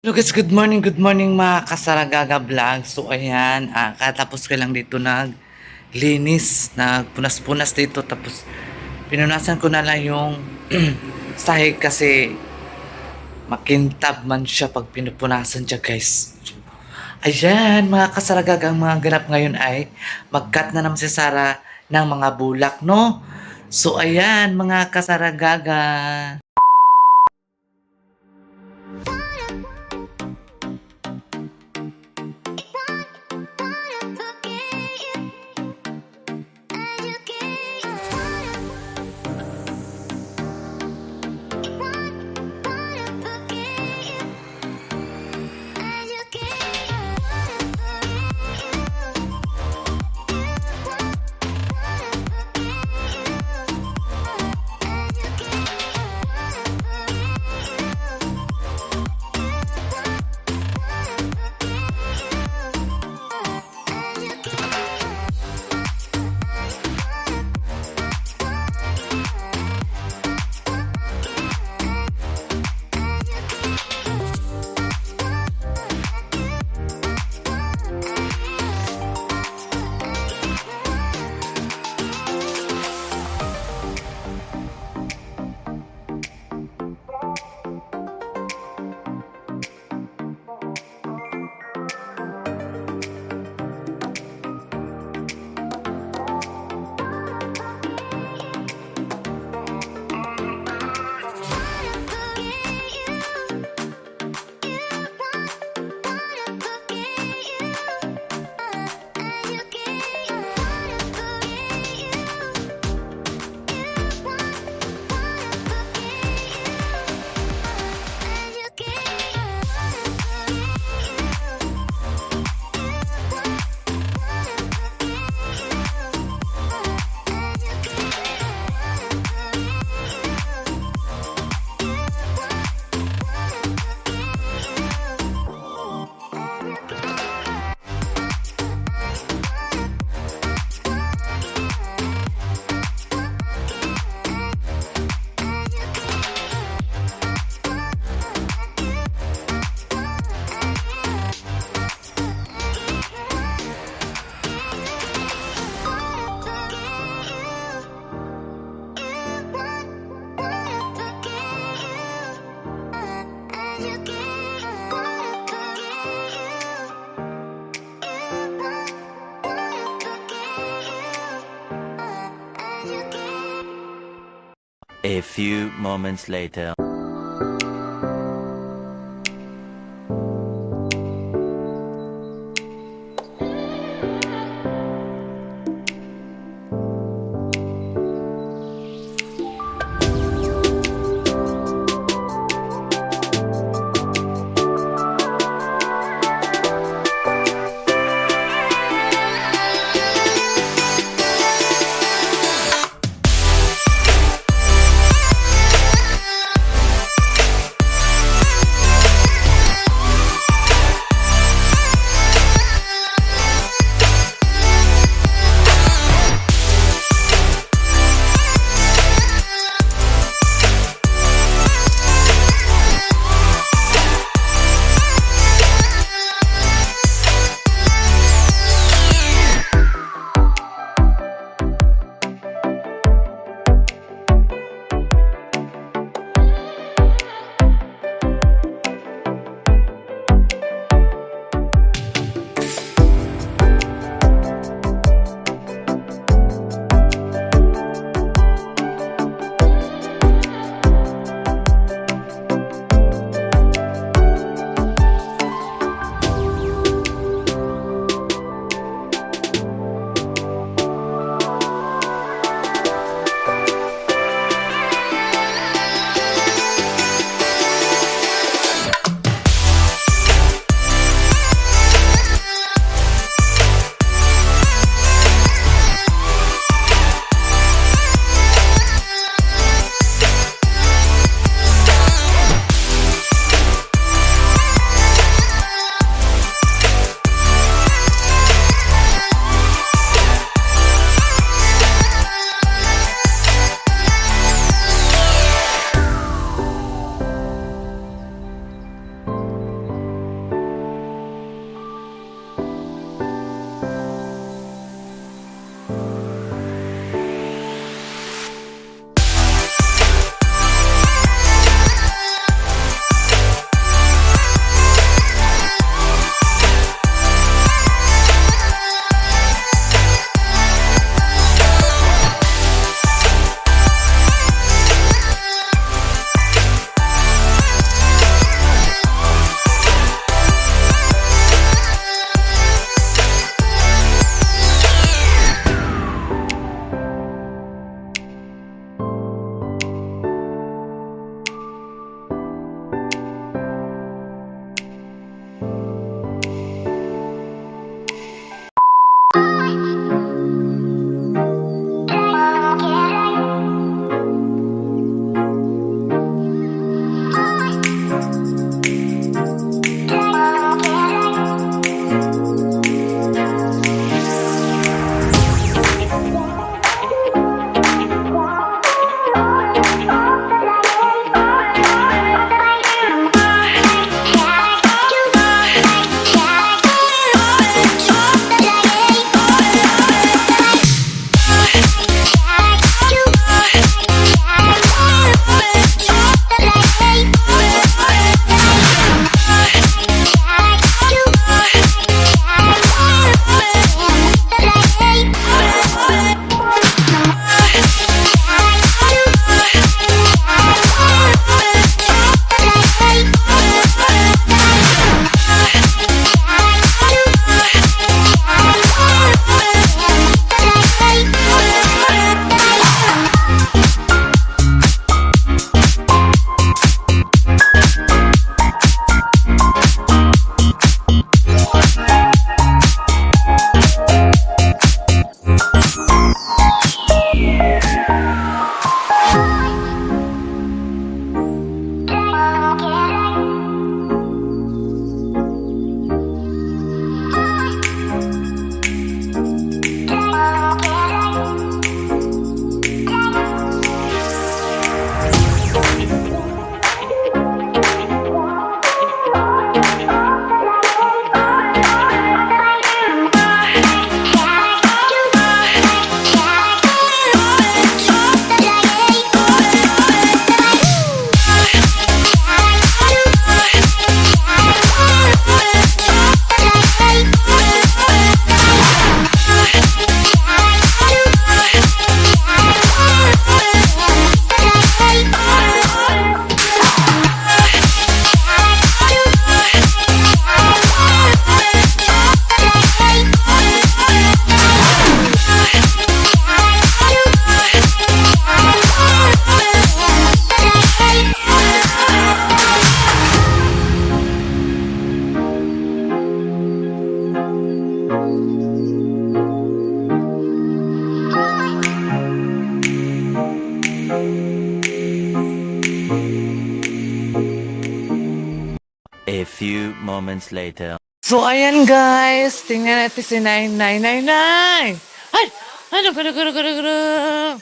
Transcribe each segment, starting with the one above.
Hello guys, good morning mga Kasaragaga Vlog. So ayan, katapos ko lang dito naglinis, nagpunas-punas dito tapos pinunasan ko na lang yung sahig kasi makintab man siya pag pinupunasan siya guys. Ayan mga Kasaragaga, ang mga ganap ngayon ay mag-cut na naman si Sarah ng mga bulak, no? So ayan mga Kasaragaga. A few moments later. moments later. So, ayan guys. Tingnan natin si Nay. Ay! Ano, gano.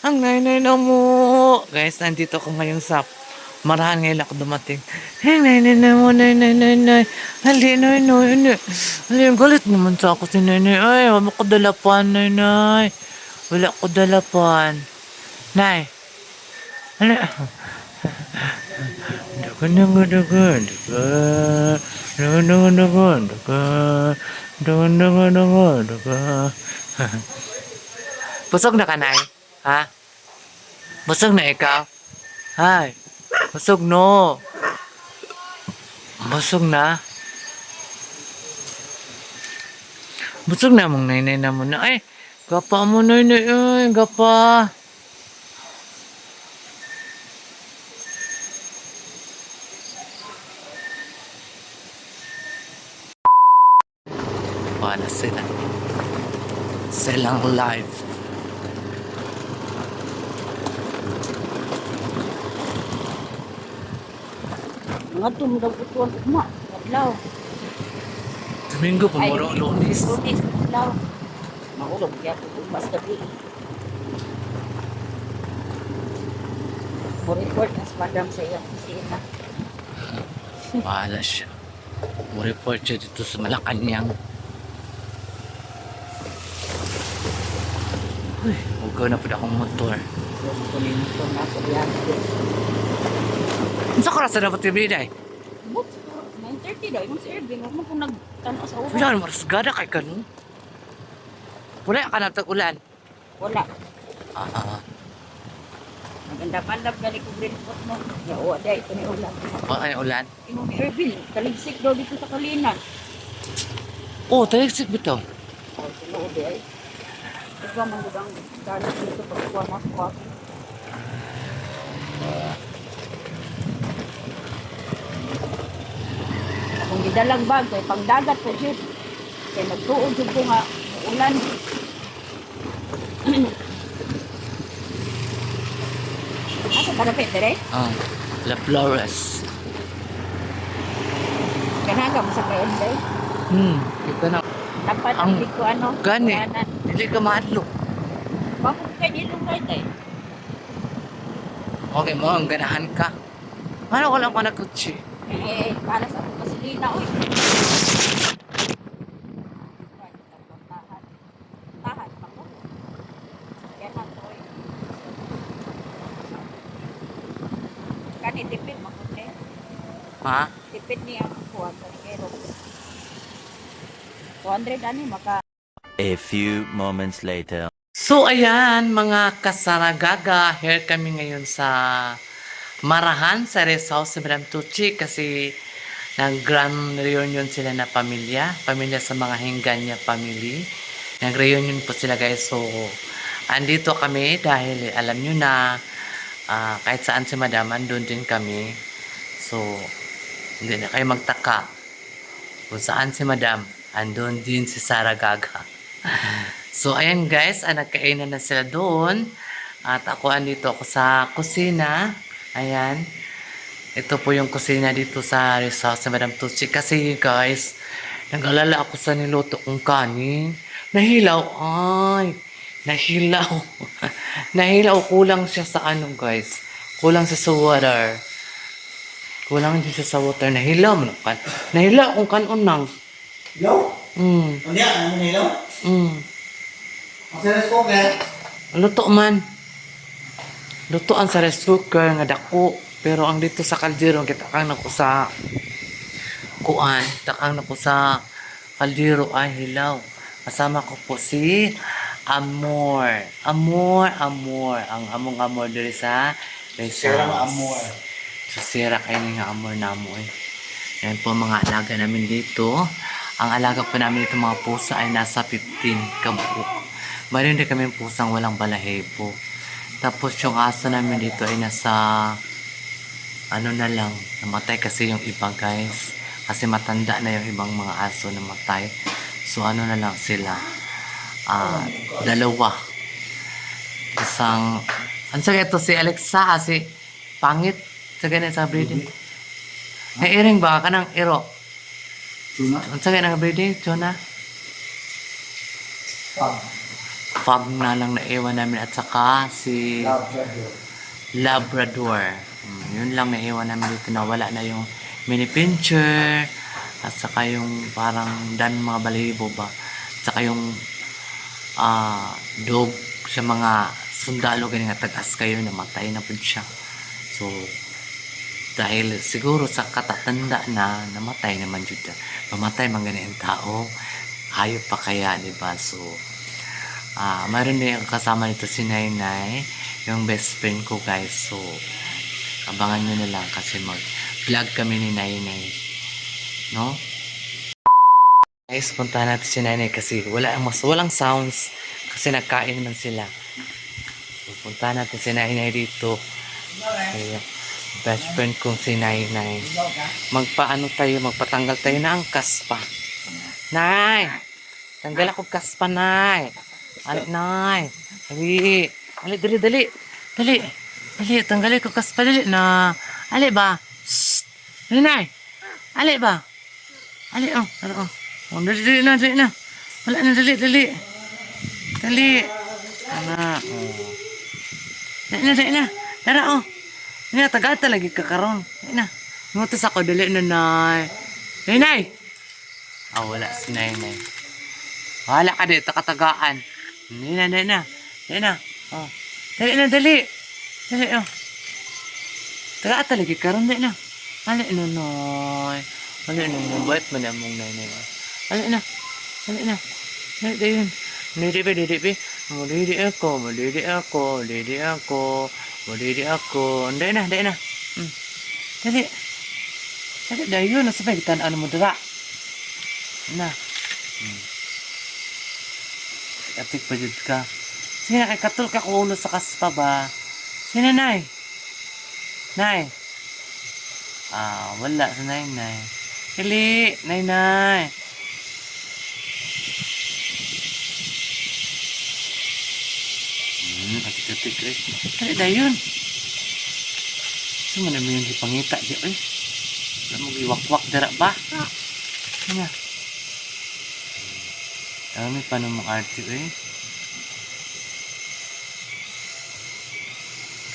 Ang Nay na mo. Guys, nandito ako ngayon sa marahan ngayon ako dumating. Hey, Nay na mo, Nay. Hali, Nay. Hali, galit naman sa ako si Nay. Ay, wala ko dalapan, Nay. Wala ko dalapan. Nay. Hali. Busog na ka, Nay? Ha? Busog na ikaw? Hay. Busog no. Busog na. Busog na mong Nay na mo na. Ay, gapa mo Nay. Ay, gapa. Wala sila. Silang live. Mga tumdaw utuan ugma, adlaw. Domingo, pamuro, Lunes. Lunes, adlaw. Maulog kaya ito ugma sa gabi. Mo-report na sa madam sa iyang kusina. Wala siya. Mo report siya dito sa Malacanang. Uy, huwag na po akong motor. Yung kunin ito na sa biyahe. Ang sakura sa dapat yung biday. But, 9:30 daw, yung si Erwin, huwag mo kung nagtanaw sa Wala ulan. naman, rasgada kay kanong. Wala ka na tag-ulan. Wala. Ah, Maganda-pandap gali ko report mo. Ya, o, day, ito ni ulan. Wala yung ulan. Inong ni Erwin, kaligsik daw dito sa Kalinan. Oh, taligsik bitaw. O, sunod day. Ito ang magudang galit dito pagkuha na ako. Akong gidalang bag kay pangdagat ko jud. Kay nagtuod jud ko nga ulan. Asa para Pedre? Ah, La Flores. Kanaga mo sa kayon day. Ito na. Dapat Ang ang ko ano. gani. kuhanan. Dili ka mahadlok. Bakit kay nilong kay day? Okay mo, ang ganahan ka. Ano ko lang ka nagkutsi? Para sa akong gasolina oy. Tahan pa ko. Yan na to oy. Kani tipid makunti. Ha? Tipid niya ang kuha sa kero. 200 ani maka A few moments later. So ayan mga kasaragaga, here kami ngayon sa Marahan sa rest house si Madam Tucci kasi nag-grand reunion sila na pamilya sa mga Hinganya family. Nag-reunion po sila guys. So andito kami dahil alam nyo na kahit saan si Madam, andun din kami. So hindi na kayo magtaka kung saan si Madam, andun din si Saragaga. So, ayan guys, nagkainan na sila doon. At ako andito ako sa kusina. Ayan. Ito po yung kusina dito sa resort sa Madam Tucci. Kasi guys, nag-alala ako sa niluto kong kanin. Nahilaw. Ay, nahilaw. Nahilaw. Kulang siya sa ano guys. Kulang siya sa water. Kulang din siya sa water. Nahilaw mo kan. Nahilaw kung kanon nang. Hello? Mm. Ano yan? Ano na hello? Mm. Ang serious ko kaya? Luto man. Lutoan sa rice cooker nga dako. Pero ang dito sa kaldero kitakang nako sa kuan, takang nako sa kaldero ay hilaw. Kasama ko po si Amor. Amor. Ang among Amor diri sa Sira ng amor. Susira kayo nga Amor namo eh. Yan po mga alaga namin dito. Ang alaga po namin dito mga pusa ay nasa 15 kabuok. Mayroon din kami pusang walang balahibo. Tapos yung aso namin dito ay nasa ano na lang, namatay kasi yung iba guys. Kasi matanda na yung ibang mga aso namatay. So ano na lang sila. Dalawa. Isang, ano sa ito si Alexa si Pangit. Sa ganyan sa breeding. Nairing ba ka ng iro? Tuna? Ang sagay na birthday, Chona? Pag. Fog na lang naiwan namin at saka si Labrador. Labrador. Yun lang naiwan namin dito na wala na yung mini pincher at saka yung parang dami mga balibo ba. At saka yung dog sa mga sundalo gani nga tagas kayo namatay na pud siya. So dahil siguro sa katatanda na namatay naman jud. Mamatay man gani ang tao. Hayop pa kaya, di ba? So mayroon din kasama nito si Nainay, yung best friend ko guys. So, abangan nyo na lang kasi mag-vlog kami ni Nainay. No? Guys, puntahan natin si Nainay kasi walang sounds kasi nagkain man sila. So, puntahan natin si Nainay dito. Okay, best friend kong si Nainay. Magpatanggal tayo na ang kaspa. Nay! Tanggal ako kaspa, Nay! Ali, Nay. Ali, dali. Dali, tanggalin ko kaspa, dali na. Ali ba? Shhh. Dali, Nay. Ali ba? Ali, oh. Dali na. Wala na, dali. Dali. Anak, oh. Dali na. Tara, oh. Dali na, tagata lagi kakaroon. Dali na. Ngutos ako, dali na, Nay. Dali, Nay. Wala si Nay. Wala ka dito, katagaan. Dali na. Oh. Dali. Oh. Taga talaga karon dali na. Ali no noy. Bait man among nanay. Ali na. Dali yun. Dili ako. Dali na. Dali dayon na sabay tan mo dira. Na. Atik pa jud ka. Sino kay katul ka kulo sa kaspa ba? Sino Nay? Nay. Wala sa Nay. Kili, Nay. Atik eh. Dali dayon. Sino man yung ipangita di eh. Wala mo giwak-wak dira ba? Nga. Dami pa namang arte eh.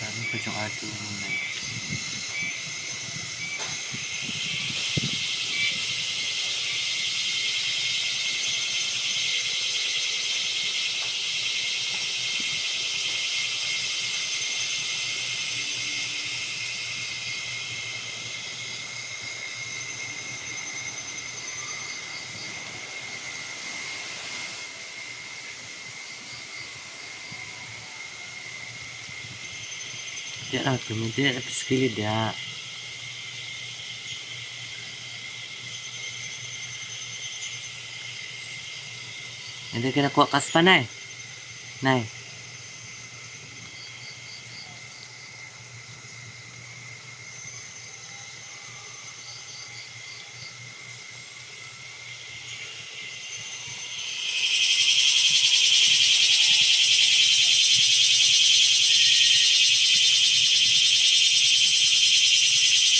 Dami pa yung arte mo na. Diyan lang, tumindi na sa kilid ya. Hindi ka nakuha kaspa, Nay. Nay.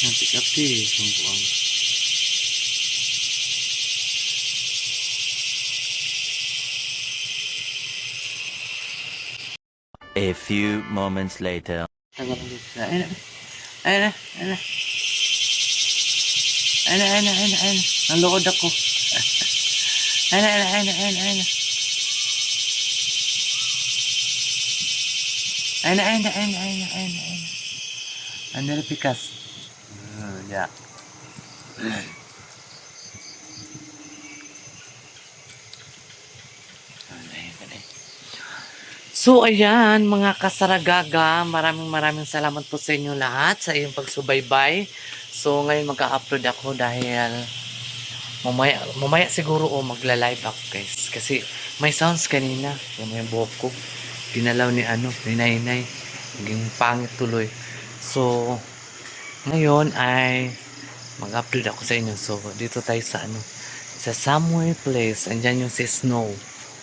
Nanti kung buang. A few moments later. Ayun na. Nalood ako. Ayun na. Ano na pikas? Ya. So ayan mga kasaragaga, maraming salamat po sa inyo lahat sa iyong pagsubaybay. So ngayon magka-upload ako dahil mamaya siguro magla-live ako guys. Kasi may sounds kanina, yung may buhok ko. Ginalaw ni Nainay. Naging pangit tuloy. So ngayon ay mag-upload ako sa inyo. So dito tayo sa sa Samoy Place. Andyan yung si Snow.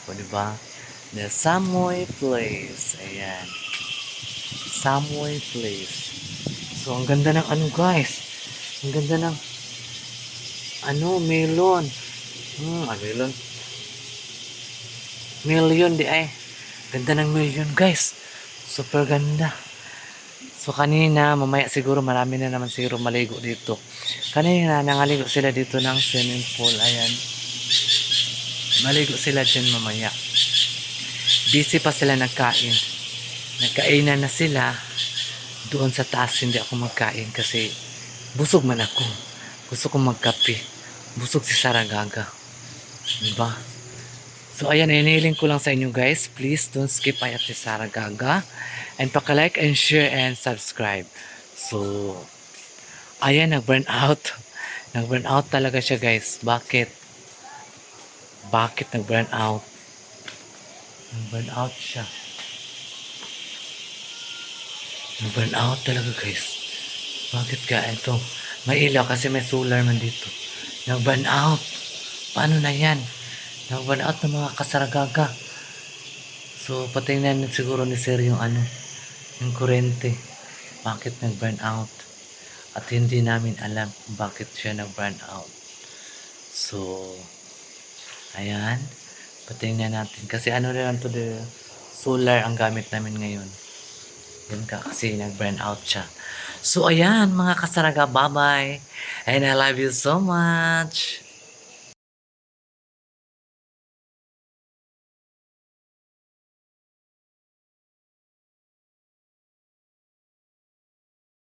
O diba? The Samoy Place. Ayan. Samoy Place. So, ang ganda ng guys. Ang ganda ng Ano, melon. Melon. Million di ay. Ganda ng million, guys. Super ganda. So kanina, mamaya siguro marami na naman siguro maligo dito. Kanina, nangaligo sila dito ng swimming pool. Ayan. Maligo sila dyan mamaya. Busy pa sila nagkain. Nagkainan na sila. Doon sa taas hindi ako magkain kasi busog man ako. Gusto kong magkape. Busog si Saragaga. Diba? So ayan, inihiling ko lang sa inyo guys. Please don't skip Ayat si Saragaga. And paka-like and share and subscribe. So, ayan, nag-burn out. Nag-burn out talaga siya guys. Bakit? Bakit nag-burn out? Nag-burn out siya. Nag-burn out talaga guys. Bakit ka ito? May ilaw kasi may solar man dito. Nag-burn out. Paano na yan? Nag-burn out ng mga kasaragaga. So, patingnan siguro ni Sir yung yung kurente. Bakit nag-burn out? At hindi namin alam kung bakit siya nag-burn out. So, ayan. Patingnan natin. Kasi ano rin to the solar ang gamit namin ngayon. Yun ka kasi nag-burn out siya. So, ayan mga kasaraga. Bye-bye. And I love you so much.